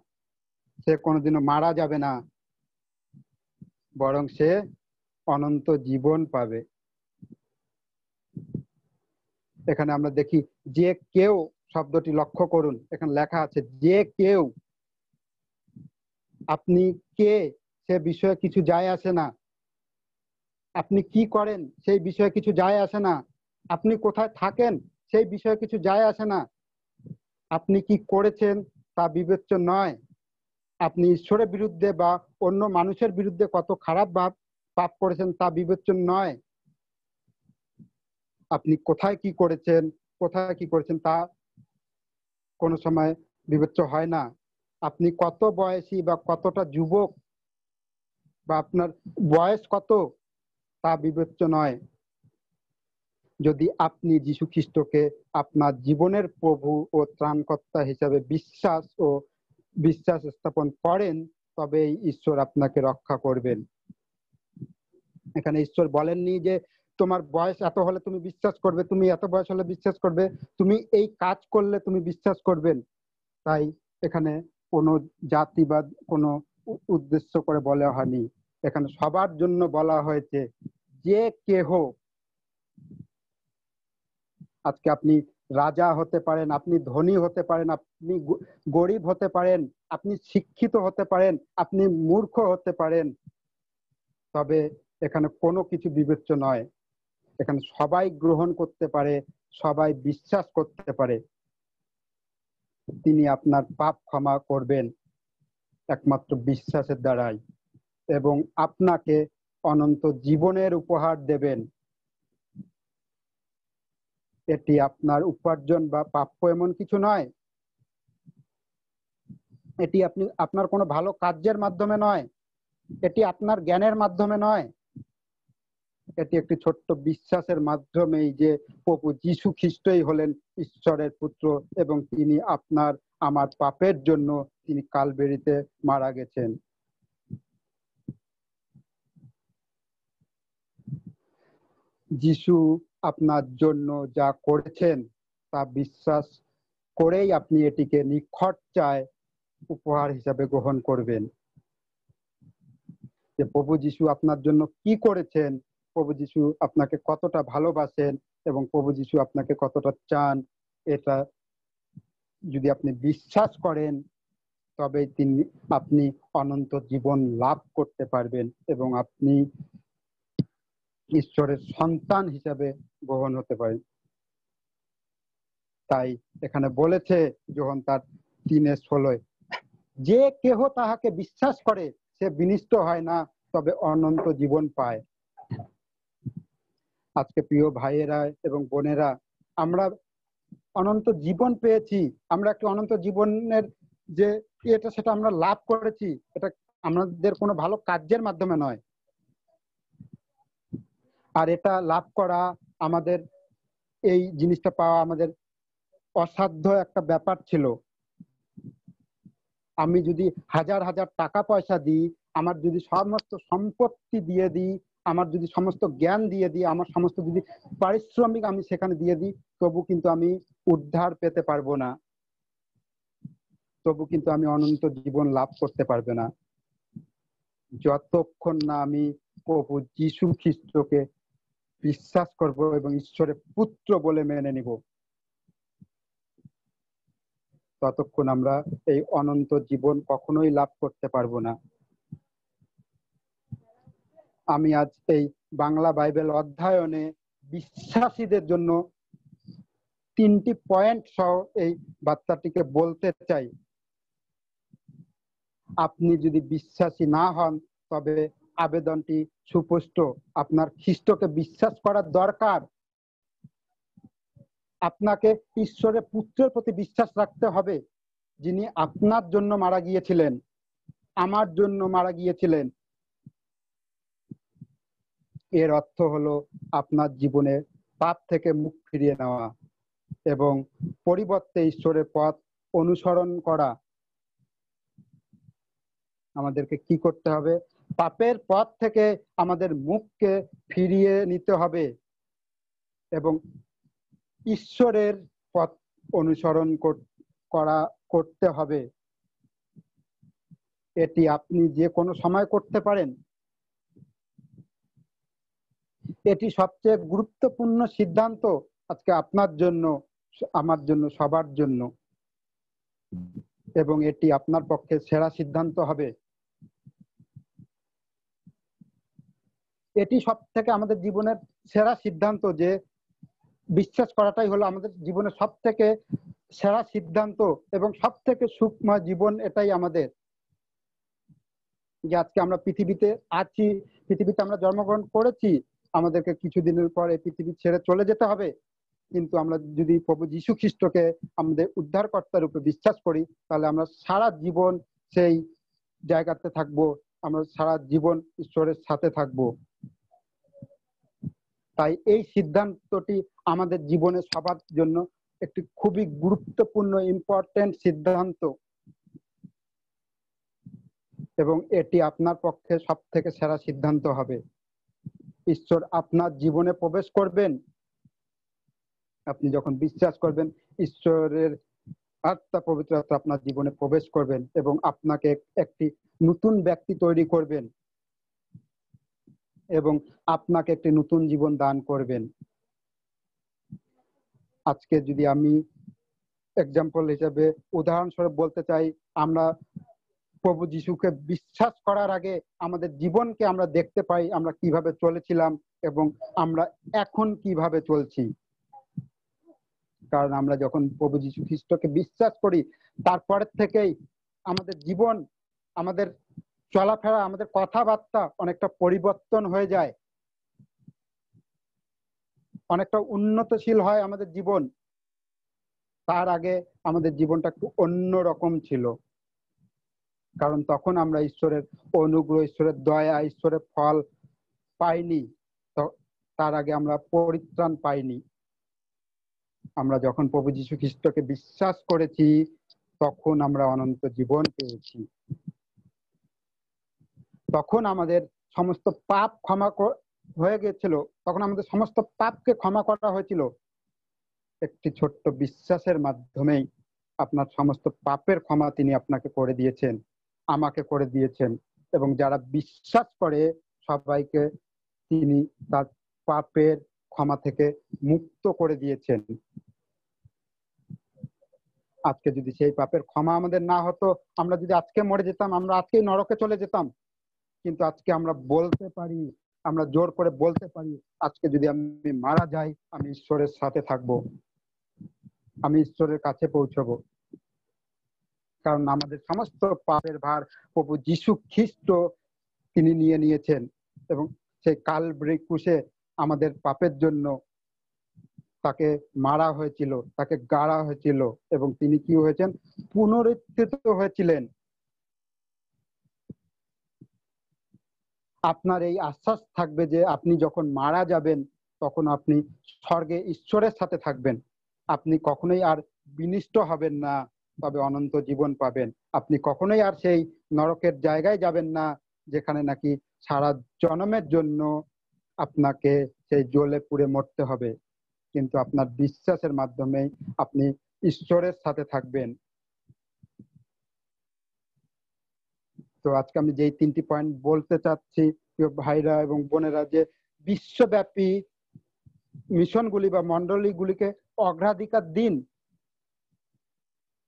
সে কোনোদিনও মারা যাবে না, বরং সে অনন্ত জীবন পাবে। এখানে আমরা দেখি যে কেউ শব্দটি লক্ষ্য করুন, এখানে লেখা আছে যে কেউ। আপনি কে সে বিষয়ে কিছু যায় আসে না, আপনি কি করেন সেই বিষয়ে কিছু যায় আসে না, আপনি কোথায় থাকেন সেই বিষয়ে কিছু যায় আসে না, আপনি কি করেছেন তা বিবেচ্য নয়, আপনি ঈশ্বরের বিরুদ্ধে বা অন্য মানুষের বিরুদ্ধে কত খারাপ পাপ করেছেন তা বিবেচ্য নয়, আপনি কোথায় কি করেছেন তা কোনো সময় বিবেচ্য হয় না, আপনি কত বয়সী বা কতটা যুবক বা আপনার বয়স কত তা বিবেচ্য নয়। যদি আপনি যীশু খ্রিস্টকে আপনার জীবনের প্রভু ও ত্রাণকর্তা হিসাবে বিশ্বাস স্থাপন করেন, তবে ঈশ্বর আপনাকে রক্ষা করবেন। এখানে ঈশ্বর বলেননি যে তোমার বয়স এত হলে তুমি বিশ্বাস করবে, তুমি এত বয়স হলে বিশ্বাস করবে, তুমি এই কাজ করলে তুমি বিশ্বাস করবেন। তাই এখানে কোনো জাতি বা কোনো উদ্দেশ্য করে বলা হয়নি, এখানে সবার জন্য বলা হয়েছে যে কেহ। আজকে আপনি রাজা হতে পারেন, আপনি ধনী হতে পারেন, আপনি গরিব হতে পারেন, আপনি শিক্ষিত হতে পারেন, আপনি মূর্খ হতে পারেন, তবে এখানে কোনো কিছু বিবেচ্য নয়। এখানে সবাই গ্রহণ করতে পারে, সবাই বিশ্বাস করতে পারে তিনি আপনার পাপ ক্ষমা করবেন একমাত্র বিশ্বাসের দ্বারাই, এবং আপনাকে অনন্ত জীবনের উপহার দেবেন। এটি আপনার উপার্জন বা প্রাপ্য এমন কিছু নয়, এটি আপনার কোনো ভালো কার্যের মাধ্যমে নয়, এটি আপনার জ্ঞানের মাধ্যমে নয়, এটি একটি ছোট্ট বিশ্বাসের মাধ্যমেই যে প্রভু যীশু খ্রিস্টই হলেন ঈশ্বরের পুত্র এবং তিনি আপনার আমার পাপের জন্য তিনি কালবেরিতে মারা গেছেন। যীশু আপনার জন্য যা করেছেন তা বিশ্বাস করেই আপনি এটিকে নিখরচায় উপহার হিসাবে গ্রহণ করবেন। যে প্রভু যীশু আপনার জন্য কি করেছেন, প্রভু যীশু আপনাকে কতটা ভালোবাসেন এবং প্রভু যীশু আপনাকে কতটা চান, এটা যদি আপনি বিশ্বাস করেন তবে আপনি অনন্ত জীবন লাভ করতে পারবেন এবং আপনি ঈশ্বরের সন্তান হিসাবে গ্রহণ হতে পারেন। তাই এখানে বলেছে যোহন তার 3:16, যে কেহ তাহাকে বিশ্বাস করে সে বিনষ্ট হয় না, তবে অনন্ত জীবন পায়। আজকে প্রিয় ভাইয়েরা এবং বোনেরা, আমরা অনন্ত জীবন পেয়েছি, আমরা একটা অনন্ত জীবনের যে এটা সেটা আমরা লাভ করেছি, এটা আমাদের কোনো ভালো কার্যের মাধ্যমে নয়। আর এটা লাভ করা আমাদের, এই জিনিসটা পাওয়া আমাদের অসাধ্য একটা ব্যাপার ছিল। আমি যদি হাজার হাজার টাকা পয়সা দিই, আমার যদি সমস্ত সম্পত্তি দিয়ে দিই, আমার যদি সমস্ত জ্ঞান দিয়ে দিই, আমার সমস্ত যদি পারিশ্রমিক আমি সেখানে দিয়ে দিই, তবু কিন্তু আমি উদ্ধার পেতে পারবো না, তবু কিন্তু আমি অনন্ত জীবন লাভ করতে পারবে না, যতক্ষণ না আমি প্রভু যীশু খ্রিস্টকে বিশ্বাস করব এবং ঈশ্বরের পুত্র বলে মেনে নিব, ততক্ষণ আমরা এই অনন্ত জীবন কখনোই লাভ করতে পারবো না। আমি আজ এই বাংলা বাইবেল অধ্যয়নে বিশ্বাসীদের জন্য 3টি পয়েন্ট সহ এই বার্তাটিকে বলতে চাই। আপনি যদি বিশ্বাসী না হন তবে আবেদনটি সুস্পষ্ট, আপনার খ্রিস্টকে বিশ্বাস করার দরকার। আপনাকে ঈশ্বরের পুত্রের প্রতি বিশ্বাস রাখতে হবে, যিনি আপনার জন্য মারা গিয়েছিলেন, আমার জন্য মারা গিয়েছিলেন। এর অর্থ হলো আপনার জীবনে পাপ থেকে মুখ ফিরিয়ে নেওয়া এবং পরিবর্তে ঈশ্বরের পথ অনুসরণ করা। আমাদেরকে কি করতে হবে? পাপের পথ থেকে আমাদের মুখকে ফিরিয়ে নিতে হবে এবং ঈশ্বরের পথ অনুসরণ করতে হবে। এটি আপনি যে কোনো সময় করতে পারেন। এটি সবচেয়ে গুরুত্বপূর্ণ সিদ্ধান্ত আজকে আপনার জন্য, আমার জন্য, সবার জন্য, এবং এটি আপনার পক্ষে সেরা সিদ্ধান্ত হবে। এটি সব থেকে আমাদের জীবনের সেরা সিদ্ধান্ত, যে বিশ্বাস করাটাই হলো আমাদের জীবনের সব থেকে সেরা সিদ্ধান্ত এবং সব থেকে সুখময় জীবন। এটাই আমাদের, যে আজকে আমরা পৃথিবীতে আছি, পৃথিবীতে আমরা জন্মগ্রহণ করেছি, আমাদেরকে কিছুদিনের পর এই পৃথিবী ছেড়ে চলে যেতে হবে। কিন্তু আমরা যদি প্রভু যীশু খ্রিস্টকে আমাদের উদ্ধারকর্তা রূপে বিশ্বাস করি, তাহলে আমরা সারা জীবন সেই জায়গাতে থাকবো, আমরা সারা জীবন ঈশ্বরের সাথে থাকবো। তাই এই সিদ্ধান্তটি আমাদের জীবনে সবার জন্য একটি খুবই গুরুত্বপূর্ণ ইম্পর্টেন্ট সিদ্ধান্ত, এবং এটি আপনার পক্ষে সব থেকে সেরা সিদ্ধান্ত হবে। ঈশ্বর আপনার জীবনে প্রবেশ করবেন। আপনি যখন বিশ্বাস করবেন, ঈশ্বরের আত্মা, পবিত্র আত্মা আপনার জীবনে প্রবেশ করবেন এবং আপনাকে একটি নতুন ব্যক্তি তৈরি করবেন এবং আপনাকে একটি নতুন জীবন দান করবেন। আজকে যদি আমি এক্সাম্পল হিসেবে, উদাহরণস্বরূপ বলতে চাই, আমরা প্রভু যিশুকে বিশ্বাস করার আগে আমাদের জীবনকে আমরা দেখতে পাই, আমরা কিভাবে চলেছিলাম এবং আমরা এখন কিভাবে চলছি। কারণ আমরা যখন প্রভু যীশু খ্রিস্টকে বিশ্বাস করি, তারপরের থেকেই আমাদের জীবন, আমাদের চলাফেরা, আমাদের কথাবার্তা অনেকটা পরিবর্তন হয়ে যায়, অনেকটা উন্নতশীল হয় আমাদের জীবন। তার আগে আমাদের জীবনটা একটু অন্য রকম ছিল, কারণ তখন আমরা ঈশ্বরের অনুগ্রহ, ঈশ্বরের দয়া, ঈশ্বরের ফল পাইনি। তার আগে আমরা পরিত্রাণ পাইনি। আমরা যখন প্রভু যীশু খ্রিস্টকে বিশ্বাস করেছি, তখন আমরা অনন্ত জীবন পেয়েছি। তখন আমাদের সমস্ত পাপ ক্ষমা হয়ে গেছিল, তখন আমাদের সমস্ত পাপকে ক্ষমা করা হয়েছিল একটি ছোট্ট বিশ্বাসের মাধ্যমেই। আপনার সমস্ত পাপের ক্ষমা তিনি আপনাকে করে দিয়েছেন, আমাকে করে দিয়েছেন, এবং যারা বিশ্বাস করে সবাইকে তিনি তার পাপের ক্ষমা থেকে মুক্ত করে দিয়েছেন। আজকে যদি সেই পাপের ক্ষমা আমাদের না হতো, আমরা যদি আজকে মরে যেতাম, আমরা আজকেই নরকে চলে যেতাম। কিন্তু আজকে আমরা বলতে পারি, আমরা জোর করে বলতে পারি, আজকে যদি আমি মারা যাই, আমি ঈশ্বরের সাথে থাকবো, আমি ঈশ্বরের কাছে পৌঁছবো। কারণ আমাদের সমস্ত পাপের ভার প্রভু যীশু খ্রিস্ট তিনি নিয়ে নিয়েছেন, এবং সেই কালভারি ক্রুশে আমাদের পাপের জন্য তাকে মারা হয়েছিল, তাকে গাড়া হয়েছিল, এবং তিনি কি হয়েছেন? পুনরুত্থিত হয়েছিলেন। আপনার এই আশ্বাস থাকবে যে আপনি যখন মারা যাবেন, তখন আপনি স্বর্গে ঈশ্বরের সাথে থাকবেন। আপনি কখনোই আর বিনষ্ট হবেন না, তবে অনন্ত জীবন পাবেন। আপনি কখনোই আর সেই নরকের জায়গায় যাবেন না, যেখানে নাকি সারা জন্মের জন্য আপনাকে সেই জ্বলে পুড়ে মরতে হবে। কিন্তু আপনার বিশ্বাসের মাধ্যমে আপনি ঈশ্বরের সাথে থাকবেন। তো আজকে আমি যেই তিনটি পয়েন্ট বলতে চাচ্ছি, ভাইরা এবং বোনেরা, যে বিশ্বব্যাপী মিশনগুলি বা মন্ডলীগুলিকে অগ্রাধিকার দিন।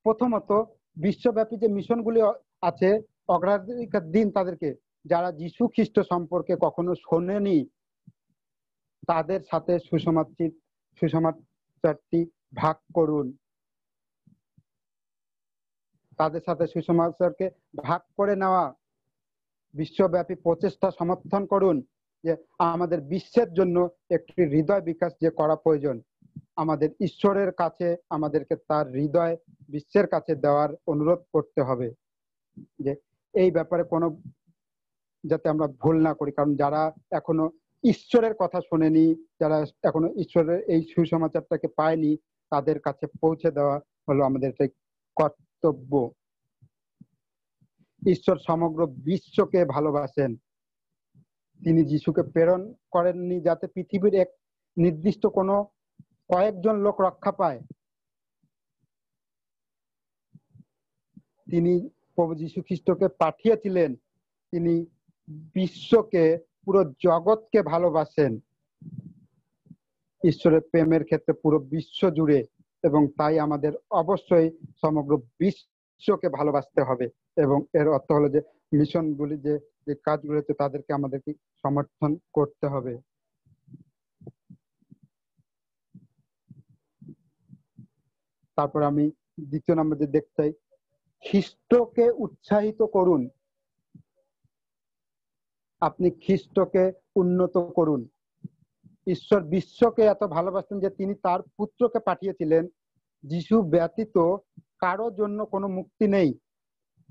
প্রথমত, বিশ্বব্যাপী যে মিশনগুলি আছে, অগ্রাধিকার দিন তাদেরকে। যারা যীশু খ্রিস্ট সম্পর্কে কখনো শোনেনি, তাদের সাথে সুসমাচারটি ভাগ করুন। তাদের সাথে সুসমাচারকে ভাগ করে নেওয়া, বিশ্বব্যাপী প্রচেষ্টা সমর্থন করুন। যে আমাদের বিশ্বের জন্য একটি হৃদয় বিকাশ যে করা প্রয়োজন, আমাদের ঈশ্বরের কাছে আমাদেরকে তার হৃদয় বিশ্বের কাছে দেওয়ার অনুরোধ করতে হবে। যে এই ব্যাপারে কোনো যাতে আমরা ভুল না করি, কারণ যারা এখনো ঈশ্বরের কথা শোনেনি, যারা এখনো ঈশ্বরের এই সুসমাচারটাকে পায়নি, তাদের কাছে পৌঁছে দেওয়া হলো আমাদের সেই কর্তব্য। ঈশ্বর সমগ্র বিশ্বকে ভালোবাসেন। তিনি যিশুকে প্রেরণ করেননি যাতে পৃথিবীর এক নির্দিষ্ট কোনো কয়েকজন লোক রক্ষা পায়। তিনি প্রভু যীশু খ্রিস্টকে পাঠিয়েছিলেন, তিনি বিশ্বকে, পুরো জগৎকে ভালোবাসেন ঈশ্বরের প্রেমের ক্ষেত্রে পুরো বিশ্ব জুড়ে, এবং তাই আমাদের অবশ্যই সমগ্র বিশ্বকে ভালোবাসতে হবে। এবং এর অর্থ হলো যে মিশনগুলি যে কাজগুলো হচ্ছে তাদেরকে আমাদেরকে সমর্থন করতে হবে। তারপর আমি দ্বিতীয় নম্বরে দেখতে চাই, খ্রিস্টকে উৎসাহিত করুন। আপনি খ্রিস্টকে উন্নত করুন। ঈশ্বর বিশ্বকে এত ভালোবাসতেন যে তিনি তার পুত্রকে পাঠিয়েছিলেন। যিশু ব্যতীত কারো জন্য কোনো মুক্তি নেই।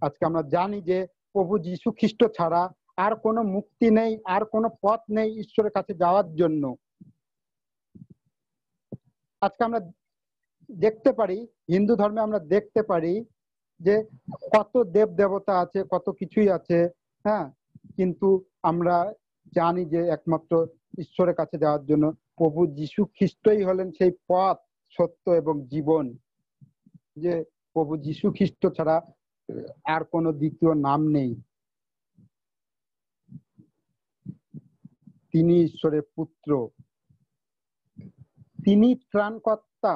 আজকে আমরা জানি যে প্রভু যীশু খ্রিস্ট ছাড়া আর কোনো মুক্তি নেই, আর কোনো পথ নেই ঈশ্বরের কাছে যাওয়ার জন্য। আজকে আমরা দেখতে পারি, হিন্দু ধর্মে আমরা দেখতে পারি যে কত দেব দেবতা আছে, কত কিছুই আছে, হ্যাঁ, কিন্তু আমরা জানি যে একমাত্র ঈশ্বরের কাছে যাওয়ার জন্য প্রভু যীশু খ্রিস্টই হলেন সেই পথ, সত্য এবং জীবন। যে প্রভু যীশু খ্রিস্ট ছাড়া আর কোনো দ্বিতীয় নাম নেই। তিনি ঈশ্বরের পুত্র, তিনি ত্রাণকর্তা,